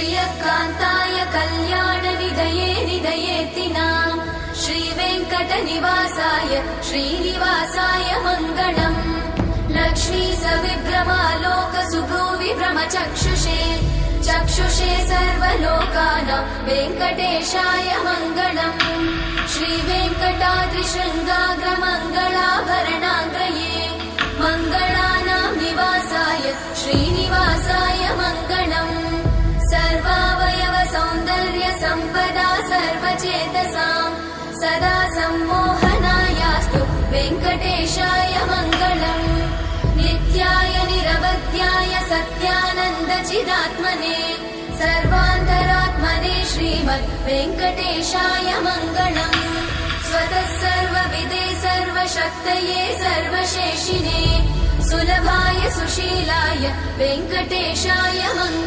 श्रियकान्ताय कल्याणनिधये निधयेतिनाम् श्रीवेङ्कटनिवासाय श्रीनिवासाय मङ्गलम् लक्ष्मी सविभ्रमालोकसुभ्रूविभ्रमचक्षुषे चक्षुषे सर्वलोकानां वेङ्कटेशाय मङ्गलम् श्रीवेङ्कटाद्रिशृङ्गाग्रमङ्गलाभरणाङ्गये मङ्गलानां निवासाय श्रीनिवासाय मङ्गलम् सर्वावयव सौन्दर्य सम्पदा सर्वचेतसां सदा सम्मोहनायास्तु वेङ्कटेशाय मङ्गलम् नित्याय निरवध्याय सत्यानन्दचिदात्मने सर्वान्तरात्मने श्रीमद् वेङ्कटेशाय मङ्गलम् स्वतः सर्वविदे सर्वशक्तये सर्वशेषिने सुलभाय सुशीलाय वेङ्कटेशाय मङ्गलम्।